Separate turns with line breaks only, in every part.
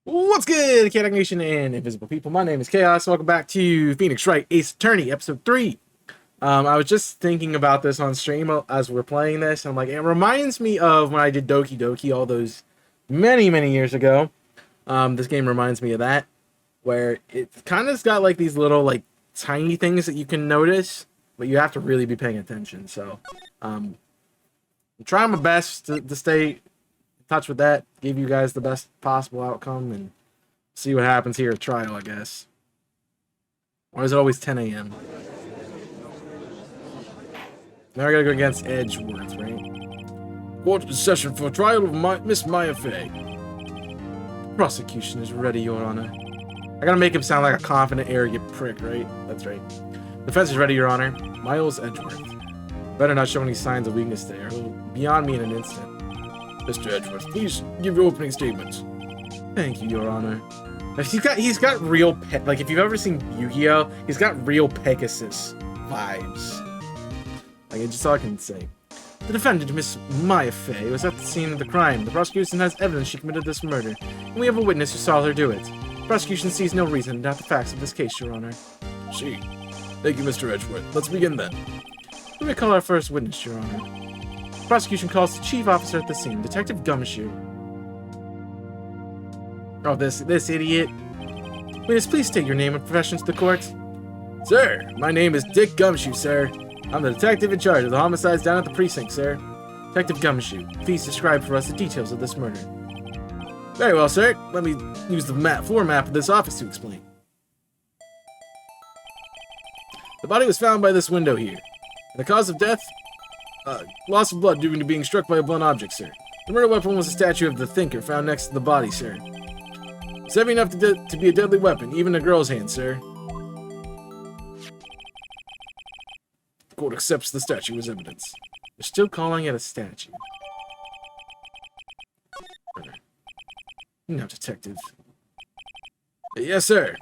What's good, Chaotic Nation and Invisible People? My name is Chaos. Welcome back to Phoenix Wright Ace Attorney, Episode 3. I was just thinking about this on stream as we're playing this. And I'm like, it reminds me of when I did Doki Doki all those many years ago. This game reminds me of that, where it kind of's got like these little like tiny things that you can notice, but you have to really be paying attention. So, I'm trying my best to stay touch with that, give you guys the best possible outcome, and see what happens here at trial, I guess. Or is it always 10 a.m.? Now I gotta go against Edgeworth, right?
Court is session for trial of Miss Maya Fey.
Prosecution is ready, Your Honor. I gotta make him sound like a confident, arrogant prick, right? That's right. Defense is ready, Your Honor. Miles Edgeworth. Better not show any signs of weakness there. He'll be on me in an instant.
Mr. Edgeworth, please give your opening statements.
Thank you, Your Honor. He's got real like if you've ever seen Yu-Gi-Oh, he's got real Pegasus vibes. Like that's all I can say. The defendant, Miss Maya Fey, was at the scene of the crime. The prosecution has evidence she committed this murder, and we have a witness who saw her do it. The prosecution sees no reason to doubt the facts of this case, Your Honor.
See. Thank you, Mr. Edgeworth. Let's begin then.
We may call our first witness, Your Honor. Prosecution calls the chief officer at the scene, Detective Gumshoe. Oh, this idiot. Witness, please state your name and profession to the court.
Sir, my name is Dick Gumshoe, sir. I'm the detective in charge of the homicides down at the precinct, sir.
Detective Gumshoe, please describe for us the details of this murder.
Very well, sir. Let me use the floor map of this office to explain. The body was found by this window here. And the cause of death? Loss of blood due to being struck by a blunt object, sir. The murder weapon was a statue of the Thinker found next to the body, sir. It's heavy enough to be a deadly weapon, even in a girl's hand, sir. The court accepts the statue as evidence.
They're still calling it a statue. No, Detective.
Yes, sir.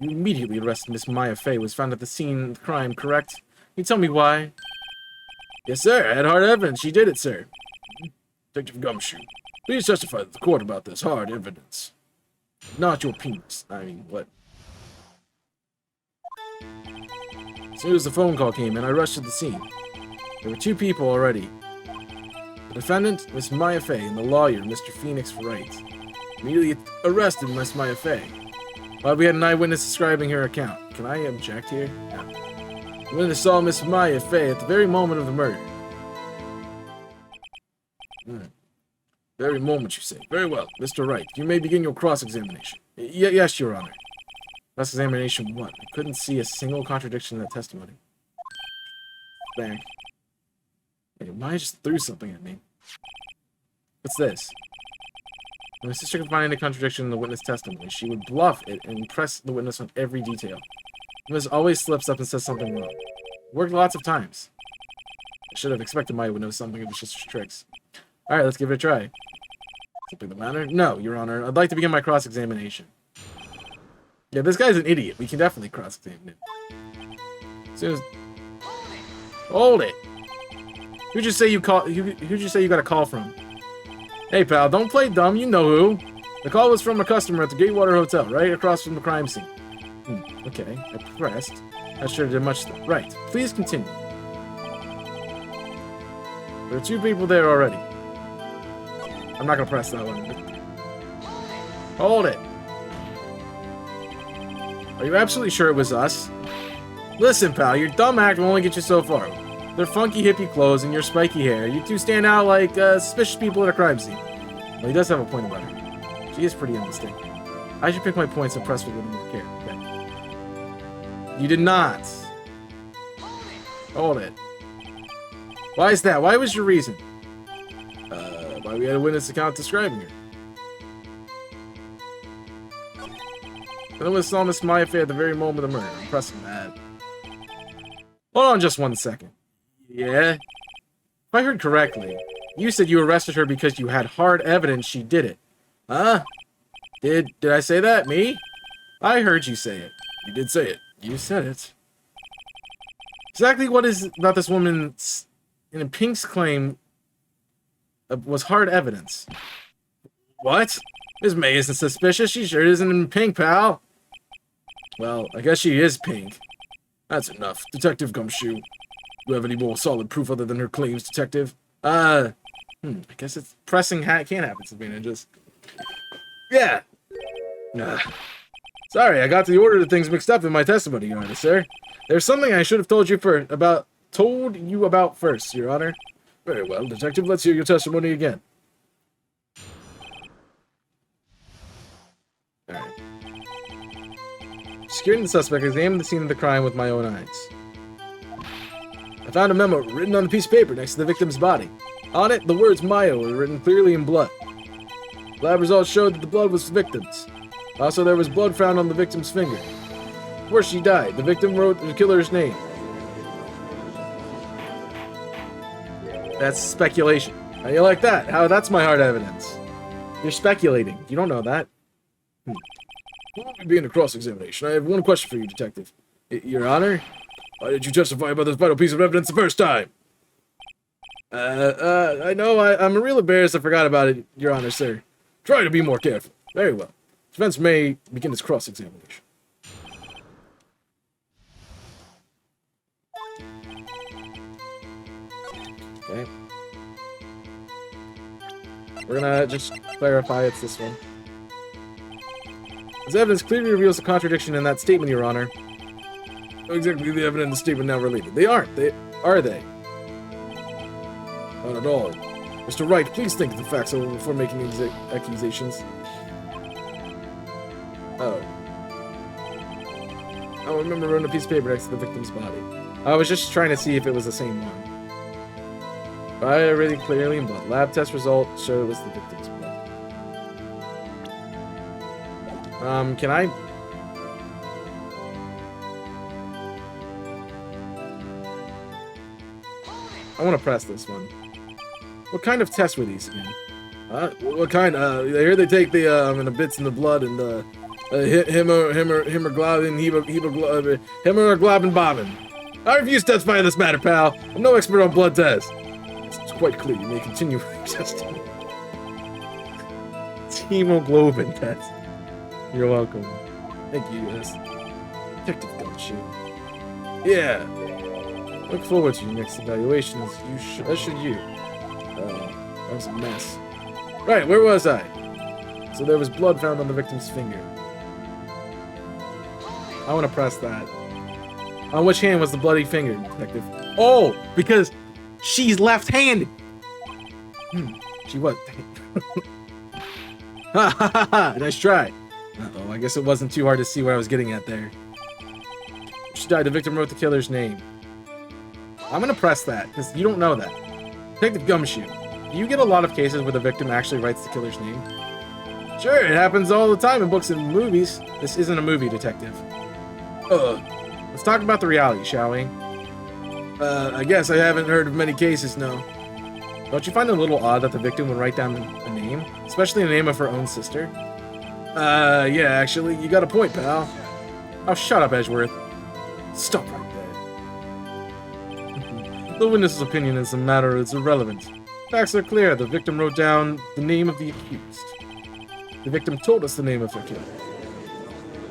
You immediately arrested Miss Maya Fey, was found at the scene of the crime, correct? Can you tell me why?
Yes, sir. I had hard evidence. She did it, sir. Detective Gumshoe, please testify to the court about this hard evidence.
Not your penis. I mean, what?
As soon as the phone call came in, I rushed to the scene. There were two people already. The defendant, Miss Maya Fey, and the lawyer, Mr. Phoenix Wright. Immediately arrested Miss Maya Fey. But we had an eyewitness describing her account.
Can I object here?
No. The witness saw Miss Maya Fey at the very moment of the murder. Very moment, you say. Very well. Mr. Wright, you may begin your cross-examination.
Yes, Your Honor. Cross-examination what? I couldn't see a single contradiction in that testimony.
Back.
Hey, Maya just threw something at me. What's this? When my sister could find any contradiction in the witness testimony, she would bluff it and impress the witness on every detail. The witness always slips up and says something wrong. Worked lots of times. I should have expected Maya would know something of her sister's tricks. Alright, let's give it a try. Something the matter? No, Your Honor. I'd like to begin my cross-examination. Yeah, this guy's an idiot. We can definitely cross-examine him. As soon as... Hold it! Who'd you say you got a call from? Hey, pal, don't play dumb. You know who. The call was from a customer at the Gatewater Hotel, right across from the crime scene. Okay, I pressed. I sure did much stuff. Right, please continue. There are two people there already. I'm not gonna press that one. Hold it. Are you absolutely sure it was us? Listen, pal, your dumb act will only get you so far. Their funky hippie clothes and your spiky hair, you two stand out like suspicious people at a crime scene. Well, he does have a point about her. She is pretty unmistakable. I should pick my points and press with a little more care. Okay. You did not. Hold it. Why is that? Why was your reason?
Why we had a witness account describing her.
Then we saw Miss Maya Fey at the very moment of the murder. I'm pressing that. Hold on just 1 second.
Yeah?
If I heard correctly, you said you arrested her because you had hard evidence she did it.
Huh?
Did I say that? Me? I heard you say it.
You did say it.
You said it. Exactly what is about this woman in Pink's claim was hard evidence.
What?
Miss May isn't suspicious. She sure isn't in pink, pal. Well, I guess she is pink. That's enough. Detective Gumshoe. Do you have any more solid proof other than her claims, Detective? I guess it's pressing can't happen to ninjas. Yeah. Sorry, I got the order of things mixed up in my testimony, Your Honor, sir. There's something I should have told you about first, Your Honor. Very well, Detective, let's hear your testimony again. Alright. Securing the suspect, I examined the scene of the crime with my own eyes. I found a memo written on a piece of paper next to the victim's body. On it, the words Mayo were written clearly in blood. Lab results showed that the blood was the victim's. Also, there was blood found on the victim's finger. Before she died, the victim wrote the killer's name. That's speculation. How you like that? That's my hard evidence. You're speculating. You don't know that. We'll be beginning a cross-examination. I have one question for you, Detective. Your Honor? Why did you testify about this vital piece of evidence the first time? I know I'm real embarrassed I forgot about it, Your Honor, sir. Try to be more careful. Very well. Defense may begin its cross-examination. Okay. We're gonna just clarify it's this one. This evidence clearly reveals a contradiction in that statement, Your Honor. Not exactly the evidence in the statement now related. They aren't. Are they? Not at all. Mr. Wright, please think of the facts before making accusations. Oh. I remember writing a piece of paper next to the victim's body. I was just trying to see if it was the same one. I really clearly in blood. Lab test result showed it was the victim's blood. Can I... I want to press this one. What kind of tests were these again? What kind? I hear they take the bits in the blood and hemoglobin bobbin. I refuse to testify in this matter, pal. I'm no expert on blood tests. It's quite clear. You may continue testing. It's hemoglobin test. You're welcome. Thank you, yes. Detective Gumshoe. Yeah. Look forward to your next evaluations. As should you. That was a mess. Right, where was I? So there was blood found on the victim's finger. I want to press that. On which hand was the bloody finger, Detective? Oh, because she's left-handed. She was. Ha ha ha ha! Nice try. Uh-oh, I guess it wasn't too hard to see what I was getting at there. She died. The victim wrote the killer's name. I'm gonna press that, because you don't know that. Detective Gumshoe, do you get a lot of cases where the victim actually writes the killer's name? Sure, it happens all the time in books and movies. This isn't a movie, Detective. Let's talk about the reality, shall we? I guess I haven't heard of many cases, no. Don't you find it a little odd that the victim would write down a name? Especially the name of her own sister? Yeah, actually, you got a point, pal. Oh, shut up, Edgeworth. Stop right there. The witness's opinion is a matter is irrelevant. Facts are clear. The victim wrote down the name of the accused. The victim told us the name of her killer.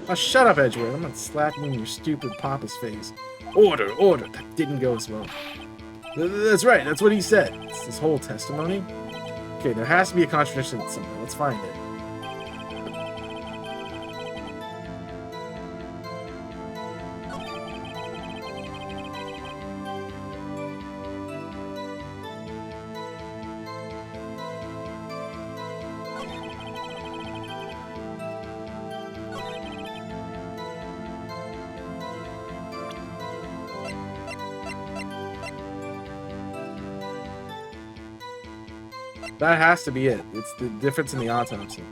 Oh, shut up, Edgeworth. I'm not slapping you in your stupid pompous face. Order, order. That didn't go as well. That's right. That's what he said. It's his whole testimony. Okay, there has to be a contradiction somewhere. Let's find it. That has to be it. It's the difference in the autopsy.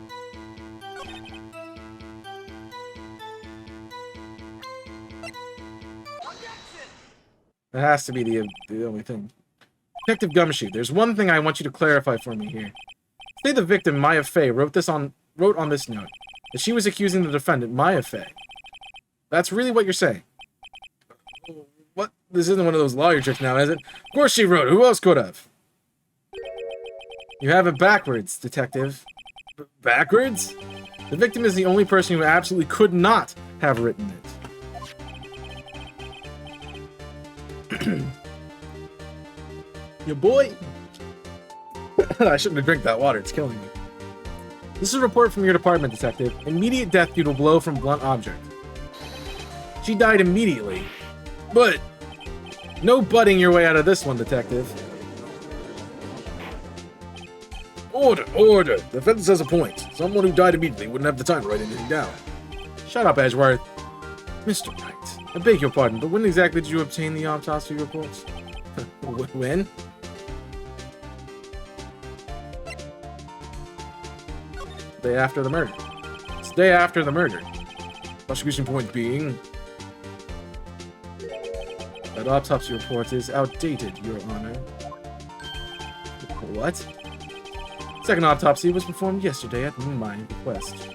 That has to be the only thing. Detective Gumshoe, there's one thing I want you to clarify for me here. Say the victim, Maya Fey, wrote on this note that she was accusing the defendant, Maya Fey. That's really what you're saying. What? This isn't one of those lawyer tricks now, is it? Of course she wrote it. Who else could have? You have it backwards, Detective. Backwards? The victim is the only person who absolutely could not have written it. Your boy? I shouldn't have drank that water, it's killing me. This is a report from your department, Detective. Immediate death due to a blow from blunt object. She died immediately. But no butting your way out of this one, Detective.
Order, order. The defense has a point. Someone who died immediately wouldn't have the time to write anything down.
Shut up, Edgeworth. Mr. Wright, I beg your pardon, but when exactly did you obtain the autopsy reports?
When?
Day after the murder. It's the day after the murder.
Prosecution point being...
That autopsy report is outdated, Your Honor.
What?
Second autopsy was performed yesterday at my request.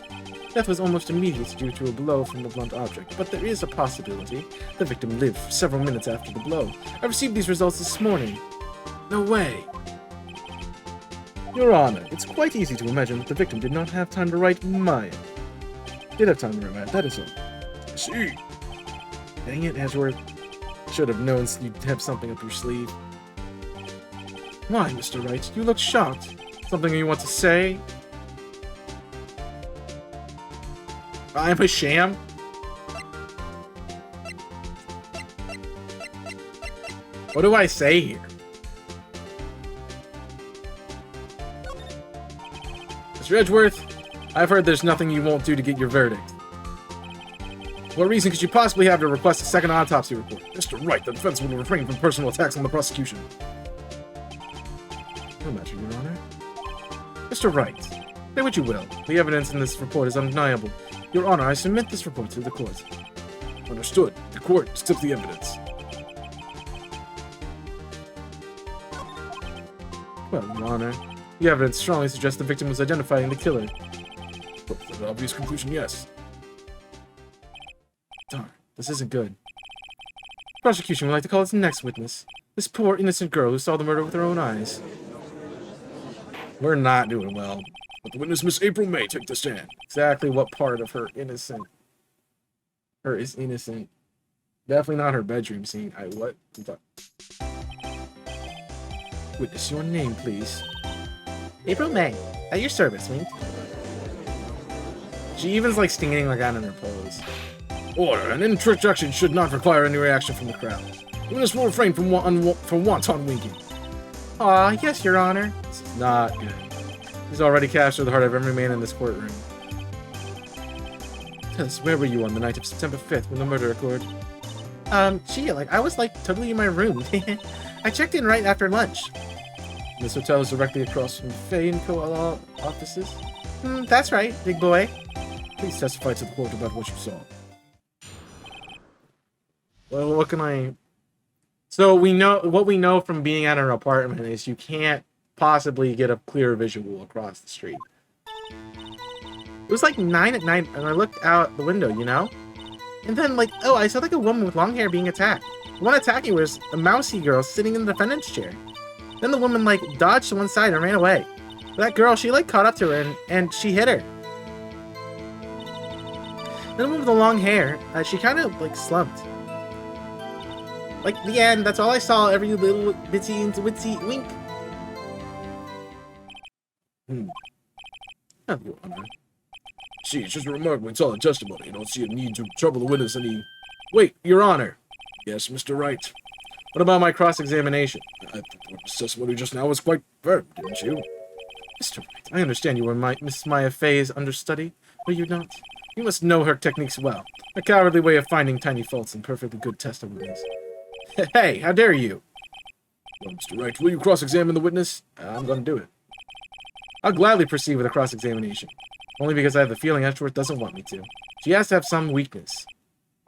Death was almost immediate due to a blow from the blunt object, but there is a possibility the victim lived for several minutes after the blow. I received these results this morning.
No way.
Your Honor, it's quite easy to imagine that the victim did not have time to write Maya. Did have time to write Maya, that is all.
I see.
Dang it, Edgeworth. Should have known you'd have something up your sleeve. Why, Mr. Wright? You look shocked. Something you want to say? I am a sham? What do I say here? Mr. Edgeworth, I've heard there's nothing you won't do to get your verdict. What reason could you possibly have to request a second autopsy report?
Mr. Wright, the defense will refrain from personal attacks on the prosecution.
No matter, Your Honor. Mr. Wright, say what you will. The evidence in this report is undeniable. Your Honor, I submit this report to the court.
Understood. The court accepts the evidence.
Well, Your Honor, the evidence strongly suggests the victim was identifying the killer.
But for the obvious conclusion, yes.
Darn, this isn't good. Prosecution would like to call its next witness. This poor, innocent girl who saw the murder with her own eyes. We're not doing well.
But the witness, Miss April May, take the stand.
Exactly what part of her innocent... Her is innocent. Definitely not her bedroom scene. What? Witness, your name, please. April May. At your service, Wink. She even's like standing like that in her pose.
Order. An introduction should not require any reaction from the crowd. The witness will refrain from wanton winking.
Aw, yes, Your Honor. This is not good. He's already captured the heart of every man in this courtroom. Tell us, where were you on the night of September 5th when the murder occurred? Gee, I was, totally in my room. I checked in right after lunch. This hotel is directly across from the Fay & Co. offices? That's right, big boy.
Please testify to the court about what you saw.
Well, what can I... So what we know from being at her apartment is you can't possibly get a clear visual across the street. It was 9 at night, and I looked out the window, you know? And then, oh, I saw a woman with long hair being attacked. The one attacking was a mousy girl sitting in the defendant's chair. Then the woman, dodged to one side and ran away. That girl, she, caught up to her, and she hit her. Then the woman with the long hair, she kind of, slumped. The end, that's all I saw, every little bitsy and witsy wink.
Have Your Honor. See, it's just a remarkably solid testimony. You don't see a need to trouble the witness any...
Wait, Your Honor.
Yes, Mr. Wright.
What about my cross-examination?
The testimony just now was quite firm, didn't you?
Mr. Wright, I understand you were Miss Maya Fay's understudy, were you not? You must know her techniques well. A cowardly way of finding tiny faults in perfectly good testimonies. Hey, how dare you?
Well, Mr. Wright, will you cross-examine the witness?
I'm going to do it. I'll gladly proceed with a cross-examination. Only because I have the feeling Edgeworth doesn't want me to. She has to have some weakness.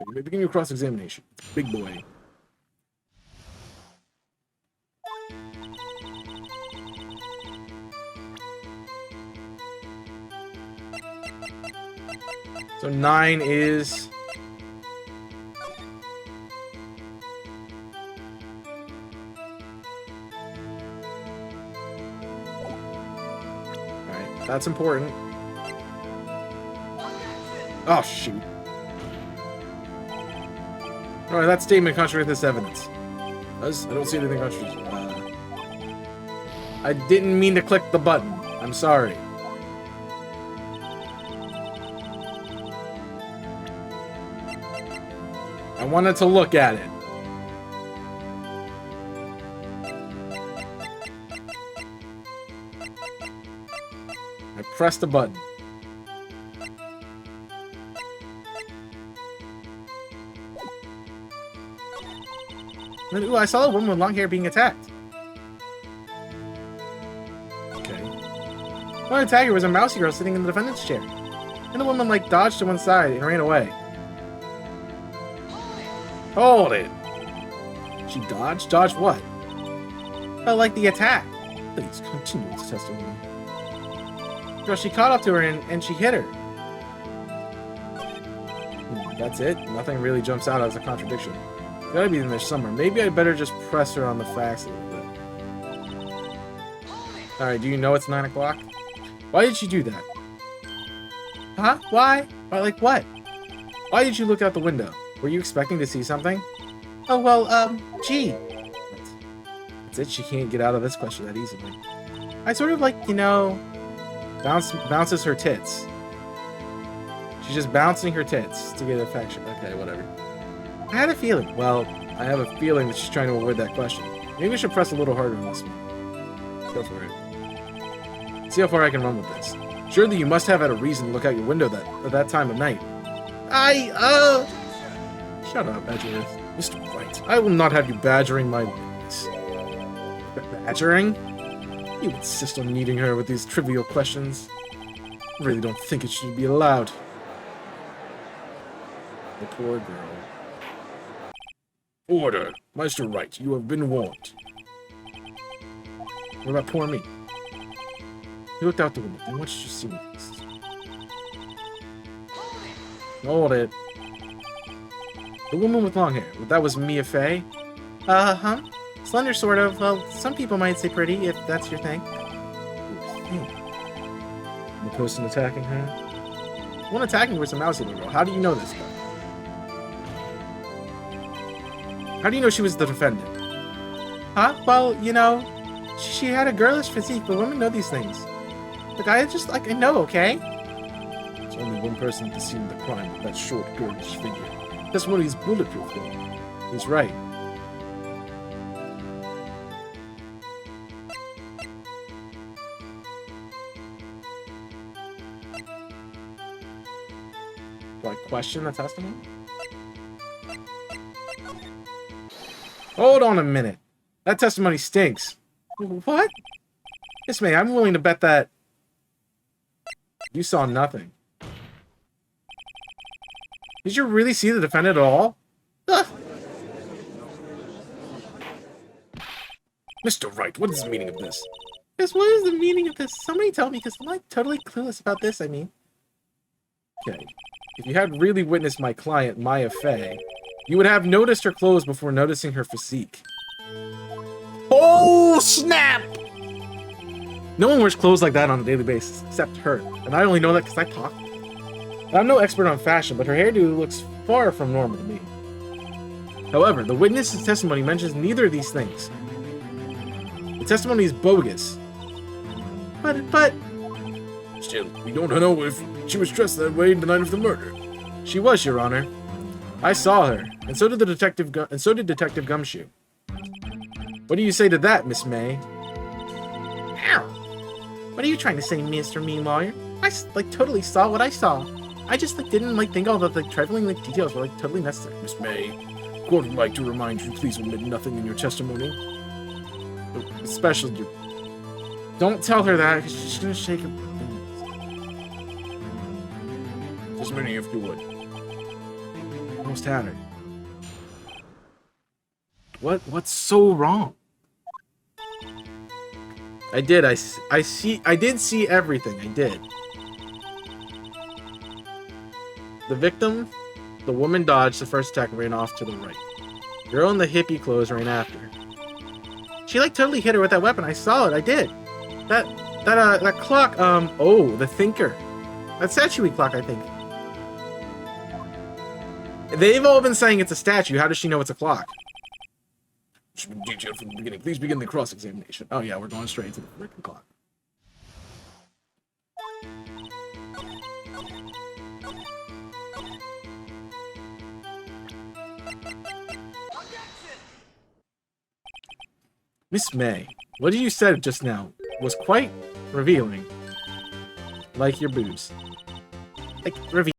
You may begin your cross-examination. Big boy.
So 9 is... Alright. That's important. Oh, shoot. Alright, that statement contradicts this evidence. I don't see anything contradicting. I didn't mean to click the button. I'm sorry. I wanted to look at it. I pressed the button. And then, ooh, I saw a woman with long hair being attacked. Okay. One attacker was a mousy girl sitting in the defendant's chair. And the woman, like, dodged to one side and ran away. Hold it! She dodged? Dodged what? Well, like the attack. Please continue with the testimony. Girl, she caught up to her and she hit her. That's it? Nothing really jumps out as a contradiction. It's gotta be in there somewhere. Maybe I better just press her on the facts a little bit. Alright, do you know it's 9 o'clock? Why did she do that? Huh? Why? Like what? Why did you look out the window? Were you expecting to see something? Oh, well, gee. That's it, she can't get out of this question that easily. I sort of like, you know, bounces her tits. She's just bouncing her tits to get affection. Okay, whatever. I had a feeling. Well, I have a feeling that she's trying to avoid that question. Maybe I should press a little harder on this one. Go for it. See how far I can run with this. Surely you must have had a reason to look out your window at that time of night. Shut up, Edgeworth. Mr. Wright, I will not have you badgering my witness. Badgering? You insist on needing her with these trivial questions. I really don't think it should be allowed. The poor girl. Order! Mr. Wright, you have been warned. What about poor me? He looked out the window. Then what did you see next? Hold it. The woman with long hair. Well, that was Mia Fey? Uh-huh. Slender, sort of. Well, some people might say pretty, if that's your thing. The person attacking her? One attacking was a mousy little girl. How do you know this stuff? How do you know she was the defendant? Huh? Well, you know, she had a girlish physique, but women know these things. The guy is just like, I know, okay? There's only one person to see the crime with that short, girlish figure. That's what he's bulletproof, though. He's right. Do I question the testimony? Hold on a minute. That testimony stinks. What? Miss May, I'm willing to bet that you saw nothing. Did you really see the defendant at all? Ugh. Mr. Wright, what is the meaning of this? Yes, what is the meaning of this? Somebody tell me, because I'm like totally clueless about this, I mean. Okay. If you had really witnessed my client, Maya Fey, you would have noticed her clothes before noticing her physique. Oh, snap! No one wears clothes like that on a daily basis, except her. And I only know that because I talk. I'm no expert on fashion, but her hairdo looks far from normal to me. However, the witness's testimony mentions neither of these things. The testimony is bogus. But... Still, we don't know if she was dressed that way the night of the murder. She was, Your Honor. I saw her, and so did Detective Gumshoe. What do you say to that, Miss May? Ow! What are you trying to say, Mr. Mean Lawyer? I totally saw what I saw. I just didn't think all the trifling details were totally necessary. Miss May, court would like to remind you, please omit nothing in your testimony. Especially your... Don't tell her that, because she's gonna shake her fingers. As many if you would. Almost had her. What's so wrong? I did see everything. I did. The victim, the woman dodged the first attack and ran off to the right. Girl in the hippie clothes ran after. She totally hit her with that weapon. I saw it. I did. That clock, oh, the thinker. That statue clock, I think. They've all been saying it's a statue. How does she know it's a clock? Should be detailed from the beginning. Please begin the cross-examination. Oh yeah, we're going straight into the freaking clock. Miss May, what you said just now was quite revealing. Like your boobs. Like, revealing.